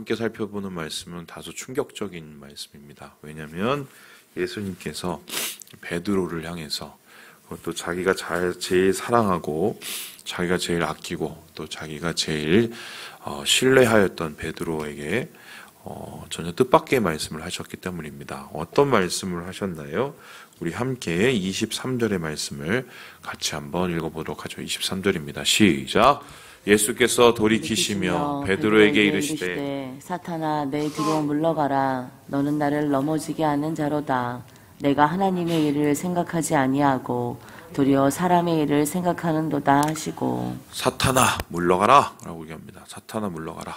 함께 살펴보는 말씀은 다소 충격적인 말씀입니다. 왜냐하면 예수님께서 베드로를 향해서 또 자기가 제일 사랑하고 자기가 제일 아끼고 또 자기가 제일 신뢰하였던 베드로에게 전혀 뜻밖의 말씀을 하셨기 때문입니다. 어떤 말씀을 하셨나요? 우리 함께 23절의 말씀을 같이 한번 읽어보도록 하죠. 23절입니다. 시작! 예수께서 돌이키시며 베드로에게 이르시되 사탄아 내 뒤로 물러가라. 너는 나를 넘어지게 하는 자로다. 내가 하나님의 일을 생각하지 아니하고 도리어 사람의 일을 생각하는도다 하시고. 사탄아 물러가라 라고 얘기합니다. 사탄아 물러가라.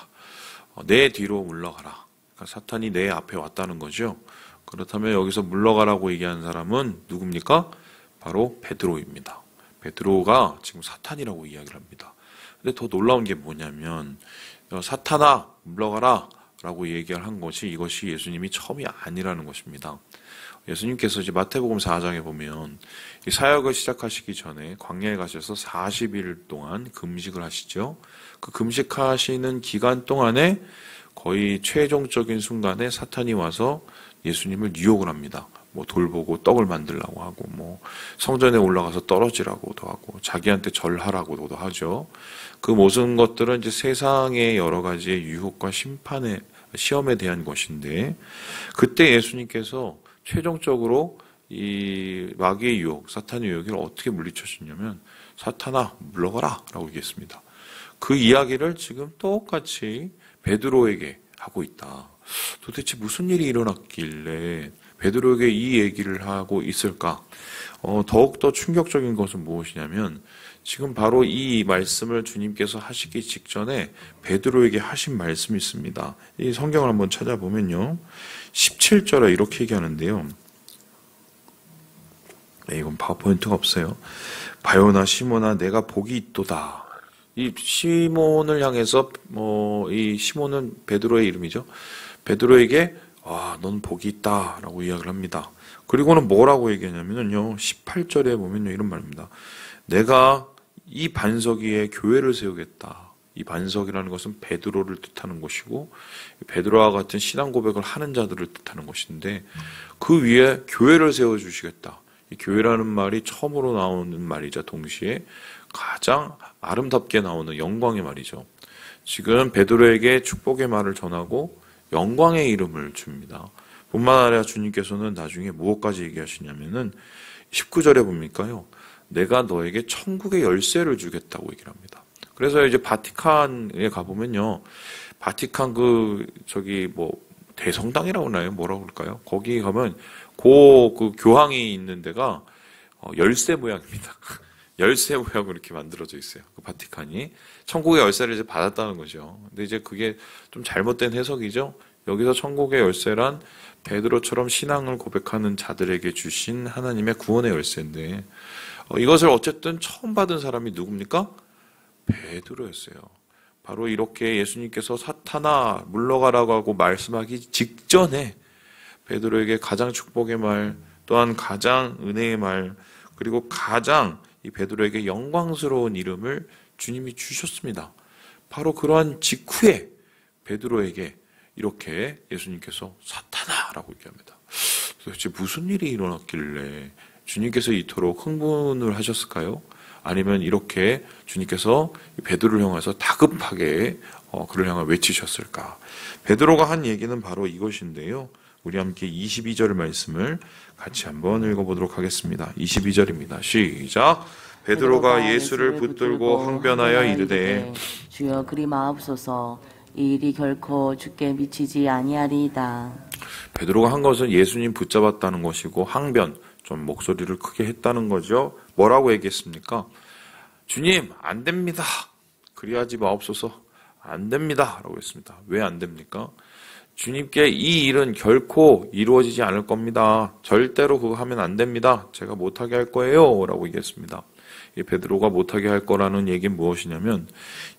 내 뒤로 물러가라. 그러니까 사탄이 내 앞에 왔다는 거죠. 그렇다면 여기서 물러가라고 얘기하는 사람은 누굽니까? 바로 베드로입니다. 베드로가 지금 사탄이라고 이야기를 합니다. 근데 더 놀라운 게 뭐냐면 사탄아 물러가라 라고 얘기를 한 것이 이것이 예수님이 처음이 아니라는 것입니다. 예수님께서 이제 마태복음 4장에 보면 이 사역을 시작하시기 전에 광야에 가셔서 40일 동안 금식을 하시죠. 그 금식하시는 기간 동안에 거의 최종적인 순간에 사탄이 와서 예수님을 유혹을 합니다. 뭐 돌보고 떡을 만들라고 하고 뭐 성전에 올라가서 떨어지라고도 하고 자기한테 절하라고도 하죠. 그 모든 것들은 이제 세상의 여러 가지의 유혹과 심판의 시험에 대한 것인데 그때 예수님께서 최종적으로 이 마귀의 유혹, 사탄의 유혹을 어떻게 물리쳐주냐면 사탄아 물러가라 라고 얘기했습니다. 그 이야기를 지금 똑같이 베드로에게 하고 있다. 도대체 무슨 일이 일어났길래 베드로에게 이 얘기를 하고 있을까? 더욱더 충격적인 것은 무엇이냐면 지금 바로 이 말씀을 주님께서 하시기 직전에 베드로에게 하신 말씀이 있습니다. 이 성경을 한번 찾아보면요. 17절에 이렇게 얘기하는데요. 이건 파워포인트가 없어요. 바요나 시몬아 내가 복이 있도다. 이 시몬을 향해서 이 시몬은 베드로의 이름이죠. 베드로에게 넌 복이 있다라고 이야기를 합니다. 그리고는 뭐라고 얘기하냐면요. 18절에 보면요. 이런 말입니다. 내가 이 반석 위에 교회를 세우겠다. 이 반석이라는 것은 베드로를 뜻하는 것이고 베드로와 같은 신앙 고백을 하는 자들을 뜻하는 것인데 그 위에 교회를 세워주시겠다. 이 교회라는 말이 처음으로 나오는 말이자 동시에 가장 아름답게 나오는 영광의 말이죠. 지금 베드로에게 축복의 말을 전하고 영광의 이름을 줍니다. 뿐만 아니라 주님께서는 나중에 무엇까지 얘기하시냐면은 19절에 보니까요. 내가 너에게 천국의 열쇠를 주겠다고 얘기를 합니다. 그래서 이제 바티칸에 가보면요. 바티칸 대성당이라고 하나요? 뭐라고 그럴까요? 거기 가면 그 교황이 있는 데가 열쇠 모양입니다. 열쇠 모양으로 이렇게 만들어져 있어요. 그 바티칸이. 천국의 열쇠를 이제 받았다는 거죠. 근데 이제 그게 좀 잘못된 해석이죠. 여기서 천국의 열쇠란 베드로처럼 신앙을 고백하는 자들에게 주신 하나님의 구원의 열쇠인데 이것을 어쨌든 처음 받은 사람이 누굽니까? 베드로였어요. 바로 이렇게 예수님께서 사탄아 물러가라고 하고 말씀하기 직전에 베드로에게 가장 축복의 말, 또한 가장 은혜의 말, 그리고 가장 이 베드로에게 영광스러운 이름을 주님이 주셨습니다. 바로 그러한 직후에 베드로에게 이렇게 예수님께서 사탄아라고 얘기합니다. 도대체 무슨 일이 일어났길래 주님께서 이토록 흥분을 하셨을까요? 아니면 이렇게 주님께서 베드로를 향해서 다급하게 그를 향해 외치셨을까? 베드로가 한 얘기는 바로 이것인데요. 우리 함께 22절 말씀을 같이 한번 읽어보도록 하겠습니다. 22절입니다. 시작! 베드로가 예수를 붙들고 항변하여 이르되 주여 그리 마옵소서 이 일이 결코 주께 미치지 아니하리이다. 베드로가 한 것은 예수님 붙잡았다는 것이고 항변, 좀 목소리를 크게 했다는 거죠. 뭐라고 얘기했습니까? 주님 안 됩니다. 그리하지 마옵소서. 안 됩니다. 라고 했습니다. 왜 안 됩니까? 주님께 이 일은 결코 이루어지지 않을 겁니다. 절대로 그거 하면 안 됩니다. 제가 못하게 할 거예요. 라고 얘기했습니다. 이 베드로가 못하게 할 거라는 얘기는 무엇이냐면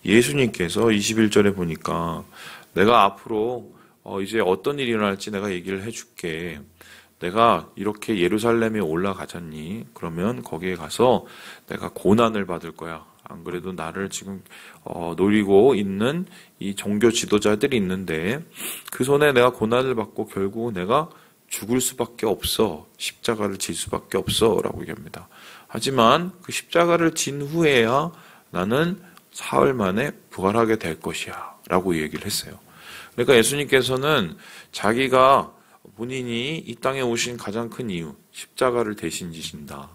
예수님께서 21절에 보니까 내가 앞으로 이제 어떤 일이 일어날지 내가 얘기를 해줄게. 내가 이렇게 예루살렘에 올라가잖니? 그러면 거기에 가서 내가 고난을 받을 거야. 안 그래도 나를 지금 노리고 있는 이 종교 지도자들이 있는데 그 손에 내가 고난을 받고 결국 내가 죽을 수밖에 없어. 십자가를 질 수밖에 없어. 라고 얘기합니다. 하지만 그 십자가를 진 후에야 나는 사흘 만에 부활하게 될 것이야. 라고 얘기를 했어요. 그러니까 예수님께서는 자기가 본인이 이 땅에 오신 가장 큰 이유, 십자가를 대신 지신다.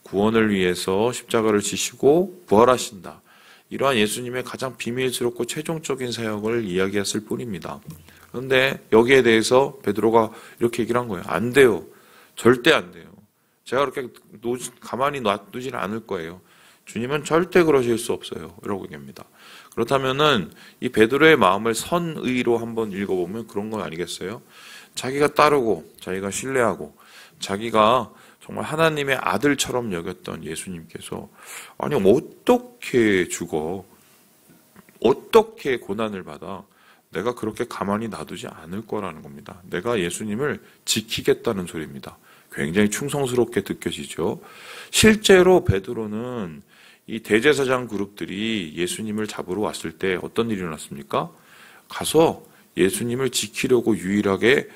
구원을 위해서 십자가를 지시고 부활하신다. 이러한 예수님의 가장 비밀스럽고 최종적인 사역을 이야기했을 뿐입니다. 그런데 여기에 대해서 베드로가 이렇게 얘기를 한 거예요. 안 돼요. 절대 안 돼요. 제가 그렇게 가만히 놔두지는 않을 거예요. 주님은 절대 그러실 수 없어요. 이라고 얘기합니다. 그렇다면은 이 베드로의 마음을 선의로 한번 읽어보면 그런 건 아니겠어요? 자기가 따르고 자기가 신뢰하고 자기가 정말 하나님의 아들처럼 여겼던 예수님께서 아니 어떻게 죽어? 어떻게 고난을 받아? 내가 그렇게 가만히 놔두지 않을 거라는 겁니다. 내가 예수님을 지키겠다는 소리입니다. 굉장히 충성스럽게 느껴지죠. 실제로 베드로는 이 대제사장 그룹들이 예수님을 잡으러 왔을 때 어떤 일이 일어났습니까? 가서 예수님을 지키려고 유일하게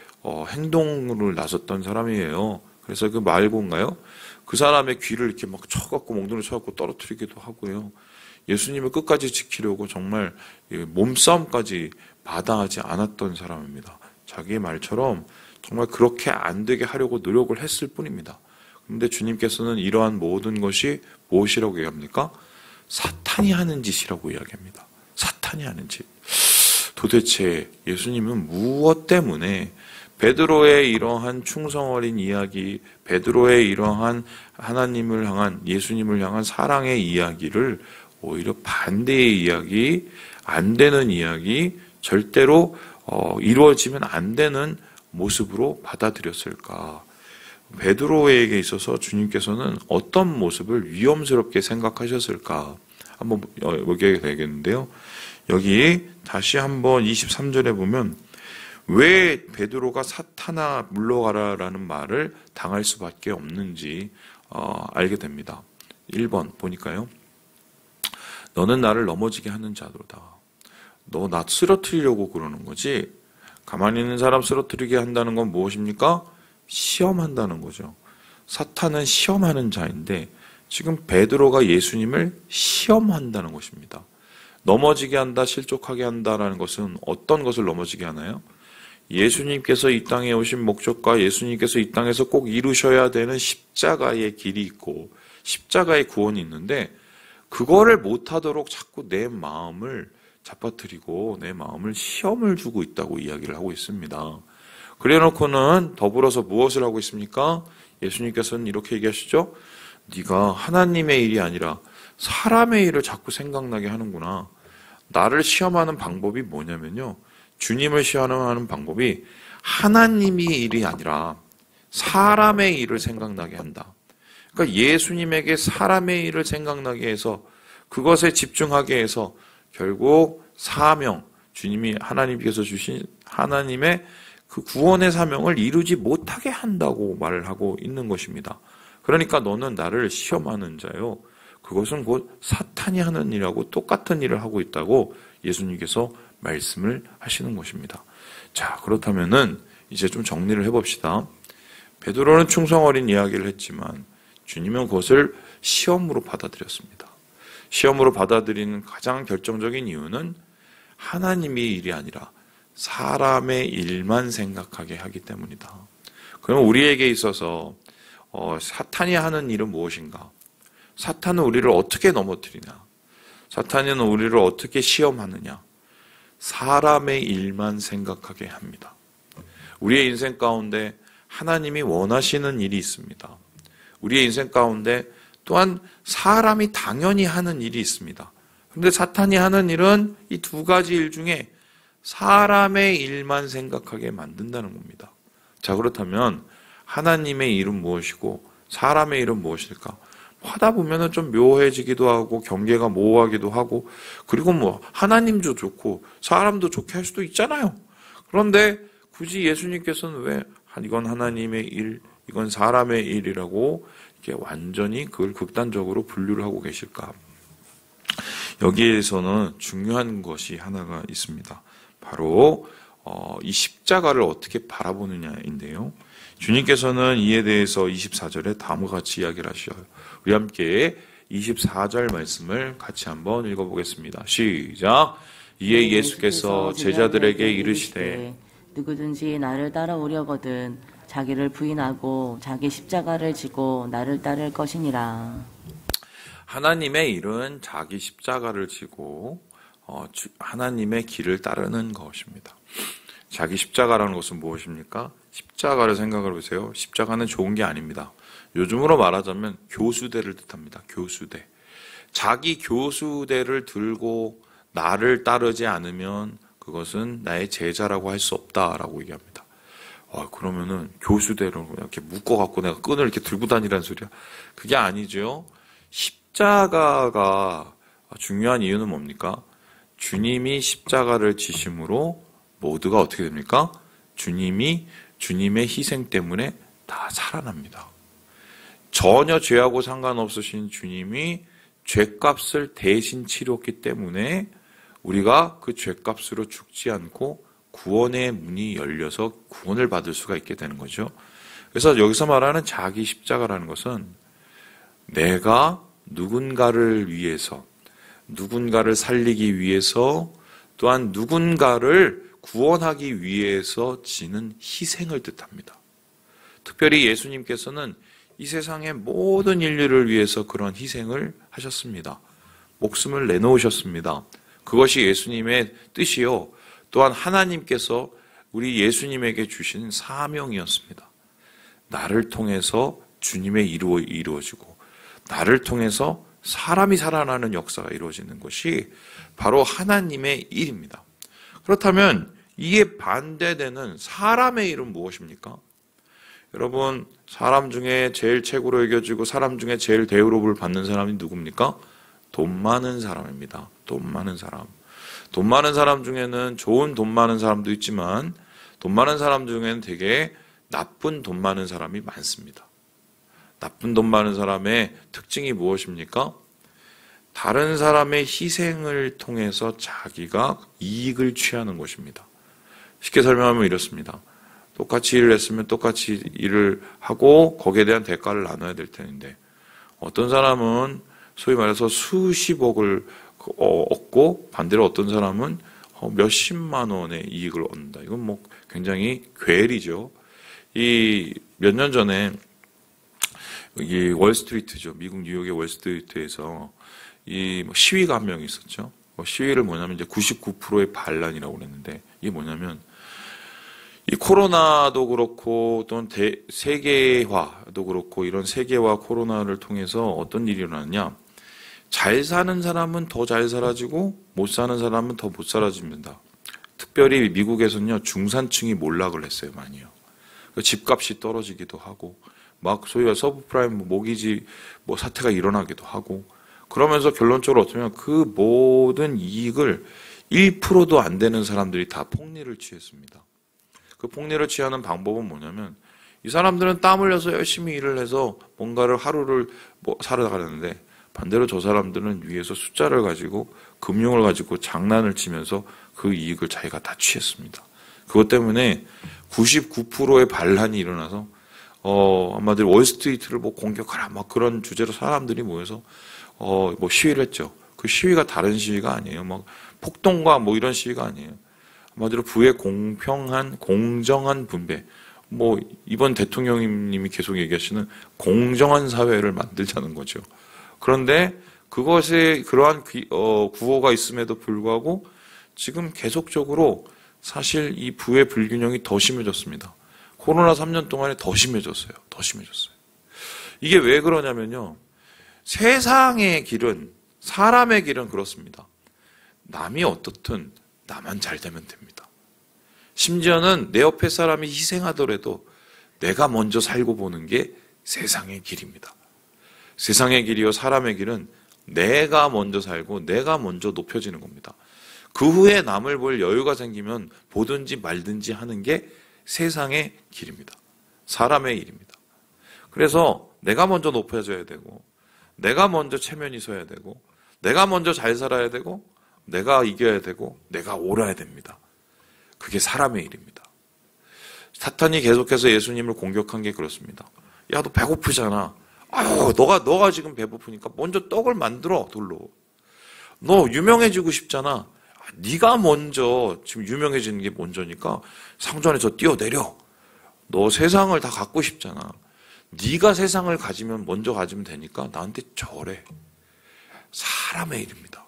행동을 나섰던 사람이에요. 그래서 그 말고인가요? 그 사람의 귀를 이렇게 막 쳐갖고 몽둥이를 쳐갖고 떨어뜨리기도 하고요. 예수님을 끝까지 지키려고 정말 몸싸움까지 마다하지 않았던 사람입니다. 자기의 말처럼 정말 그렇게 안 되게 하려고 노력을 했을 뿐입니다. 그런데 주님께서는 이러한 모든 것이 무엇이라고 얘기합니까? 사탄이 하는 짓이라고 이야기합니다. 사탄이 하는 짓. 도대체 예수님은 무엇 때문에 베드로의 이러한 충성 어린 이야기, 베드로의 이러한 하나님을 향한, 예수님을 향한 사랑의 이야기를 오히려 반대의 이야기, 안 되는 이야기, 절대로 이루어지면 안 되는 모습으로 받아들였을까? 베드로에게 있어서 주님께서는 어떤 모습을 위험스럽게 생각하셨을까? 한번 보게 되겠는데요. 여기 다시 한번 23절에 보면 왜 베드로가 사탄아 물러가라라는 말을 당할 수밖에 없는지 알게 됩니다. 1번 보니까요. 너는 나를 넘어지게 하는 자로다. 너 나 쓰러뜨리려고 그러는 거지. 가만히 있는 사람 쓰러뜨리게 한다는 건 무엇입니까? 시험한다는 거죠. 사탄은 시험하는 자인데 지금 베드로가 예수님을 시험한다는 것입니다. 넘어지게 한다, 실족하게 한다라는 것은 어떤 것을 넘어지게 하나요? 예수님께서 이 땅에 오신 목적과 예수님께서 이 땅에서 꼭 이루셔야 되는 십자가의 길이 있고 십자가의 구원이 있는데 그거를 못하도록 자꾸 내 마음을 잡아뜨리고 내 마음을 시험을 주고 있다고 이야기를 하고 있습니다. 그래놓고는 더불어서 무엇을 하고 있습니까? 예수님께서는 이렇게 얘기하시죠. 네가 하나님의 일이 아니라 사람의 일을 자꾸 생각나게 하는구나. 나를 시험하는 방법이 뭐냐면요. 주님을 시험하는 방법이 하나님의 일이 아니라 사람의 일을 생각나게 한다. 그러니까 예수님에게 사람의 일을 생각나게 해서 그것에 집중하게 해서 결국 사명, 주님이 하나님께서 주신 하나님의 그 구원의 사명을 이루지 못하게 한다고 말을 하고 있는 것입니다. 그러니까 너는 나를 시험하는 자요. 그것은 곧 사탄이 하는 일하고 똑같은 일을 하고 있다고 예수님께서 말씀을 하시는 것입니다. 자, 그렇다면은 이제 좀 정리를 해봅시다. 베드로는 충성 어린 이야기를 했지만 주님은 그것을 시험으로 받아들였습니다. 시험으로 받아들이는 가장 결정적인 이유는 하나님의 일이 아니라 사람의 일만 생각하게 하기 때문이다. 그럼 우리에게 있어서 사탄이 하는 일은 무엇인가? 사탄은 우리를 어떻게 넘어뜨리냐? 사탄은 우리를 어떻게 시험하느냐? 사람의 일만 생각하게 합니다. 우리의 인생 가운데 하나님이 원하시는 일이 있습니다. 우리의 인생 가운데 또한 사람이 당연히 하는 일이 있습니다. 그런데 사탄이 하는 일은 이 두 가지 일 중에 사람의 일만 생각하게 만든다는 겁니다. 자, 그렇다면 하나님의 일은 무엇이고 사람의 일은 무엇일까? 하다 보면은 좀 묘해지기도 하고 경계가 모호하기도 하고 그리고 뭐 하나님도 좋고 사람도 좋게 할 수도 있잖아요. 그런데 굳이 예수님께서는 왜 이건 하나님의 일, 이건 사람의 일이라고 이렇게 완전히 그걸 극단적으로 분류를 하고 계실까? 여기에서는 중요한 것이 하나가 있습니다. 바로 이 십자가를 어떻게 바라보느냐인데요. 주님께서는 이에 대해서 24절에 다음과 같이 이야기를 하셔요. 우리 함께 24절 말씀을 같이 한번 읽어보겠습니다. 시작. 이에 예수께서 제자들에게 이르시되 누구든지 나를 따라오려거든 자기를 부인하고 자기 십자가를 지고 나를 따를 것이니라. 하나님의 일은 자기 십자가를 지고 하나님의 길을 따르는 것입니다. 자기 십자가라는 것은 무엇입니까? 십자가를 생각해 보세요. 십자가는 좋은 게 아닙니다. 요즘으로 말하자면 교수대를 뜻합니다. 교수대. 자기 교수대를 들고 나를 따르지 않으면 그것은 나의 제자라고 할 수 없다라고 얘기합니다. 그러면은 교수대를 이렇게 묶어갖고 내가 끈을 이렇게 들고 다니라는 소리야? 그게 아니죠. 십자가가 중요한 이유는 뭡니까? 주님이 십자가를 지심으로 모두가 어떻게 됩니까? 주님의 희생 때문에 다 살아납니다. 전혀 죄하고 상관없으신 주님이 죄값을 대신 치렀기 때문에 우리가 그 죄값으로 죽지 않고 구원의 문이 열려서 구원을 받을 수가 있게 되는 거죠. 그래서 여기서 말하는 자기 십자가라는 것은 내가 누군가를 위해서, 누군가를 살리기 위해서, 또한 누군가를 구원하기 위해서 지는 희생을 뜻합니다. 특별히 예수님께서는 이 세상의 모든 인류를 위해서 그런 희생을 하셨습니다. 목숨을 내놓으셨습니다. 그것이 예수님의 뜻이요. 또한 하나님께서 우리 예수님에게 주신 사명이었습니다. 나를 통해서 주님의 이루어지고 나를 통해서 사람이 살아나는 역사가 이루어지는 것이 바로 하나님의 일입니다. 그렇다면 이에 반대되는 사람의 일은 무엇입니까? 여러분, 사람 중에 제일 최고로 여겨지고 사람 중에 제일 대우를 받는 사람이 누굽니까? 돈 많은 사람입니다. 돈 많은 사람. 돈 많은 사람 중에는 좋은 돈 많은 사람도 있지만 돈 많은 사람 중에는 되게 나쁜 돈 많은 사람이 많습니다. 나쁜 돈 많은 사람의 특징이 무엇입니까? 다른 사람의 희생을 통해서 자기가 이익을 취하는 것입니다. 쉽게 설명하면 이렇습니다. 똑같이 일을 했으면 똑같이 일을 하고 거기에 대한 대가를 나눠야 될 텐데 어떤 사람은 소위 말해서 수십억을 얻고 반대로 어떤 사람은 몇십만 원의 이익을 얻는다. 이건 뭐 굉장히 괴리죠. 이 몇 년 전에 이 월스트리트죠. 미국 뉴욕의 월스트리트에서 이 시위가 한 명 있었죠. 시위를 뭐냐면 이제 99%의 반란이라고 그랬는데 이게 뭐냐면 이 코로나도 그렇고 또는 세계화도 그렇고 이런 세계화 코로나를 통해서 어떤 일이 일어나느냐. 잘 사는 사람은 더 잘 살아지고 못 사는 사람은 더 못 살아집니다. 특별히 미국에서는요. 중산층이 몰락을 했어요. 많이요. 집값이 떨어지기도 하고 막 소위 서브프라임 모기지 사태가 일어나기도 하고 그러면서 결론적으로 어쩌면 그 모든 이익을 1%도 안 되는 사람들이 다 폭리를 취했습니다. 그 폭리를 취하는 방법은 뭐냐면 이 사람들은 땀 흘려서 열심히 일을 해서 뭔가를 하루를 살아가는데 반대로 저 사람들은 위에서 숫자를 가지고 금융을 가지고 장난을 치면서 그 이익을 자기가 다 취했습니다. 그것 때문에 99%의 반란이 일어나서 한마디로 월스트리트를 공격하라 막 그런 주제로 사람들이 모여서 시위를 했죠. 그 시위가 다른 시위가 아니에요. 막 폭동과 이런 시위가 아니에요. 한마디로 부의 공평한 공정한 분배. 이번 대통령님이 계속 얘기하시는 공정한 사회를 만들자는 거죠. 그런데 그것에 그러한 구호가 있음에도 불구하고 지금 계속적으로 사실 이 부의 불균형이 더 심해졌습니다. 코로나 3년 동안에 더 심해졌어요. 더 심해졌어요. 이게 왜 그러냐면요. 세상의 길은, 사람의 길은 그렇습니다. 남이 어떻든 나만 잘 되면 됩니다. 심지어는 내 옆에 사람이 희생하더라도 내가 먼저 살고 보는 게 세상의 길입니다. 세상의 길이요 사람의 길은 내가 먼저 살고 내가 먼저 높여지는 겁니다. 그 후에 남을 볼 여유가 생기면 보든지 말든지 하는 게 세상의 길입니다. 사람의 일입니다. 그래서 내가 먼저 높여져야 되고 내가 먼저 체면이 서야 되고 내가 먼저 잘 살아야 되고 내가 이겨야 되고 내가 옳아야 됩니다. 그게 사람의 일입니다. 사탄이 계속해서 예수님을 공격한 게 그렇습니다. 야, 너 배고프잖아. 아유, 너가 지금 배고프니까 먼저 떡을 만들어, 돌로. 너 유명해지고 싶잖아. 네가 먼저 지금 유명해지는 게 먼저니까 상전에서 뛰어내려. 너 세상을 다 갖고 싶잖아. 네가 세상을 가지면 먼저 가지면 되니까 나한테 절해. 사람의 일입니다.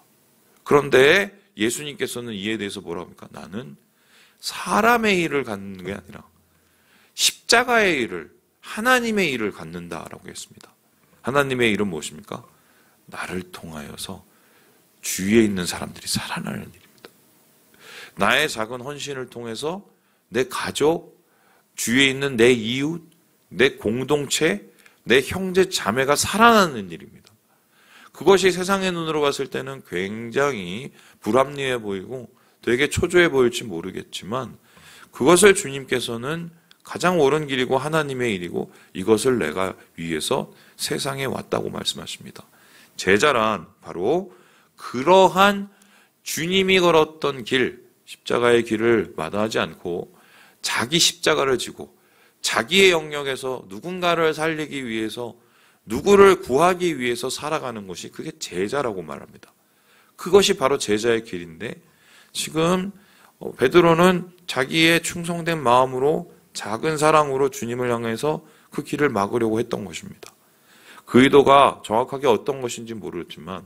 그런데 예수님께서는 이에 대해서 뭐라고 합니까? 나는 사람의 일을 갖는 게 아니라 십자가의 일을, 하나님의 일을 갖는다라고 했습니다. 하나님의 일은 무엇입니까? 나를 통하여서 주위에 있는 사람들이 살아나는 일입니다. 나의 작은 헌신을 통해서 내 가족, 주위에 있는 내 이웃, 내 공동체, 내 형제 자매가 살아나는 일입니다. 그것이 세상의 눈으로 봤을 때는 굉장히 불합리해 보이고 되게 초조해 보일지 모르겠지만 그것을 주님께서는 가장 옳은 길이고 하나님의 일이고 이것을 내가 위해서 세상에 왔다고 말씀하십니다. 제자란 바로 그러한 주님이 걸었던 길, 십자가의 길을 마다하지 않고 자기 십자가를 지고 자기의 영역에서 누군가를 살리기 위해서 누구를 구하기 위해서 살아가는 것이 그게 제자라고 말합니다. 그것이 바로 제자의 길인데 지금 베드로는 자기의 충성된 마음으로 작은 사랑으로 주님을 향해서 그 길을 막으려고 했던 것입니다. 그 의도가 정확하게 어떤 것인지 모르겠지만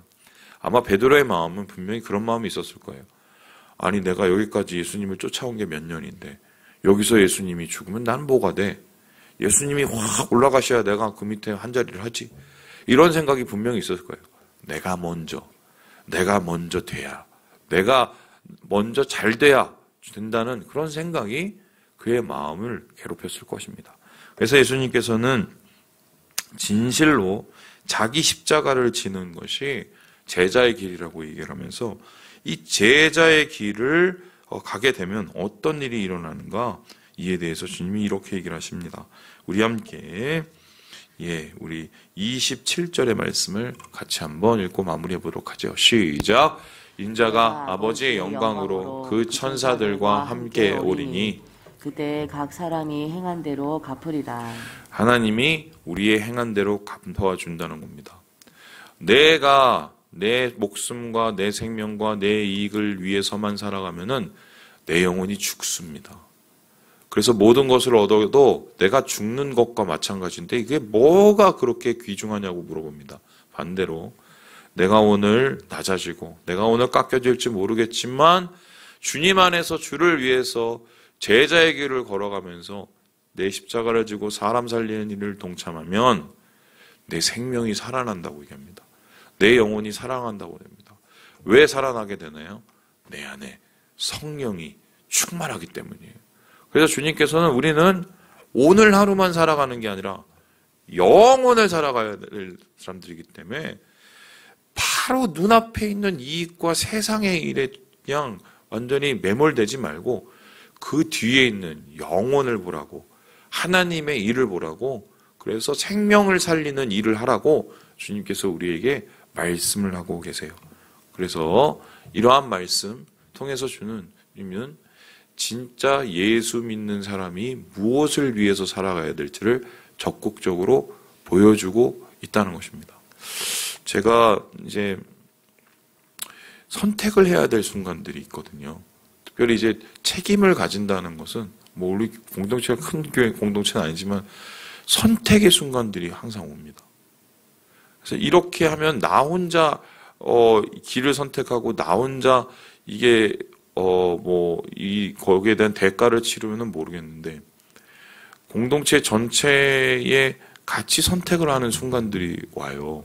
아마 베드로의 마음은 분명히 그런 마음이 있었을 거예요. 아니 내가 여기까지 예수님을 쫓아온 게 몇 년인데 여기서 예수님이 죽으면 난 뭐가 돼? 예수님이 확 올라가셔야 내가 그 밑에 한 자리를 하지. 이런 생각이 분명히 있었을 거예요. 내가 먼저 돼야, 내가 먼저 잘 돼야 된다는 그런 생각이 그의 마음을 괴롭혔을 것입니다. 그래서 예수님께서는 진실로 자기 십자가를 지는 것이 제자의 길이라고 얘기를 하면서 이 제자의 길을 가게 되면 어떤 일이 일어나는가 이에 대해서 주님이 이렇게 얘기를 하십니다. 우리 함께 우리 27절의 말씀을 같이 한번 읽고 마무리해 보도록 하죠. 시작. 인자가 아버지의 영광으로 그 천사들과 함께 오리니 그때 각 사람이 행한 대로 갚으리라. 하나님이 우리의 행한 대로 갚아 준다는 겁니다. 내가 내 목숨과 내 생명과 내 이익을 위해서만 살아가면은 내 영혼이 죽습니다. 그래서 모든 것을 얻어도 내가 죽는 것과 마찬가지인데 이게 뭐가 그렇게 귀중하냐고 물어봅니다. 반대로 내가 오늘 낮아지고 내가 오늘 깎여질지 모르겠지만 주님 안에서 주를 위해서 제자의 길을 걸어가면서 내 십자가를 지고 사람 살리는 일을 동참하면 내 생명이 살아난다고 얘기합니다. 내 영혼이 살아난다고 합니다. 왜 살아나게 되나요? 내 안에 성령이 충만하기 때문이에요. 그래서 주님께서는 우리는 오늘 하루만 살아가는 게 아니라 영원을 살아가야 될 사람들이기 때문에 바로 눈앞에 있는 이익과 세상의 일에 그냥 완전히 매몰되지 말고 그 뒤에 있는 영혼을 보라고 하나님의 일을 보라고 그래서 생명을 살리는 일을 하라고 주님께서 우리에게 말씀을 하고 계세요. 그래서 이러한 말씀 통해서 주는 의미는 진짜 예수 믿는 사람이 무엇을 위해서 살아가야 될지를 적극적으로 보여주고 있다는 것입니다. 제가 이제 선택을 해야 될 순간들이 있거든요. 특별히 이제 책임을 가진다는 것은 뭐 우리 공동체가 큰 교회 공동체는 아니지만 선택의 순간들이 항상 옵니다. 그래서 이렇게 하면 나 혼자 길을 선택하고 나 혼자 이게 거기에 대한 대가를 치르면은 모르겠는데 공동체 전체에 같이 선택을 하는 순간들이 와요.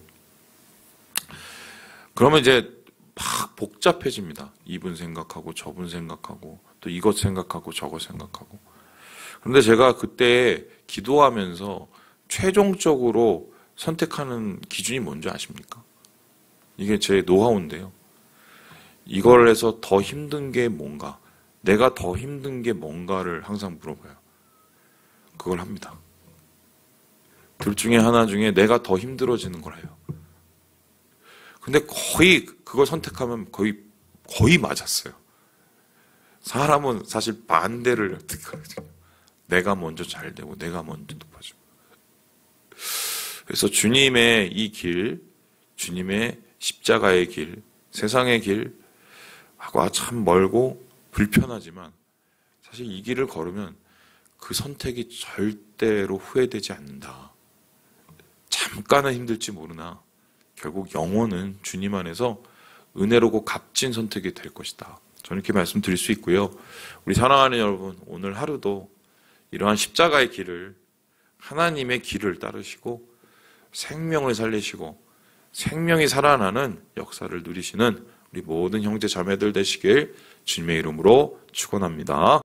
그러면 이제 막 복잡해집니다. 이분 생각하고 저분 생각하고 또 이것 생각하고 저것 생각하고. 그런데 제가 그때 기도하면서 최종적으로 선택하는 기준이 뭔지 아십니까? 이게 제 노하우인데요. 이걸 해서 더 힘든 게 뭔가, 내가 더 힘든 게 뭔가를 항상 물어봐요. 그걸 합니다. 둘 중에 하나 중에 내가 더 힘들어지는 걸 해요. 근데 거의 그걸 선택하면 거의 맞았어요. 사람은 사실 반대를 선택하거든요. 내가 먼저 잘 되고 내가 먼저 높아지고. 그래서 주님의 이 길, 주님의 십자가의 길, 세상의 길 하고 참 멀고 불편하지만 사실 이 길을 걸으면 그 선택이 절대로 후회되지 않는다. 잠깐은 힘들지 모르나 결국 영혼은 주님 안에서 은혜로고 값진 선택이 될 것이다. 저는 이렇게 말씀드릴 수 있고요. 우리 사랑하는 여러분, 오늘 하루도 이러한 십자가의 길을, 하나님의 길을 따르시고 생명을 살리시고 생명이 살아나는 역사를 누리시는 우리 모든 형제 자매들 되시길 주님의 이름으로 축원합니다.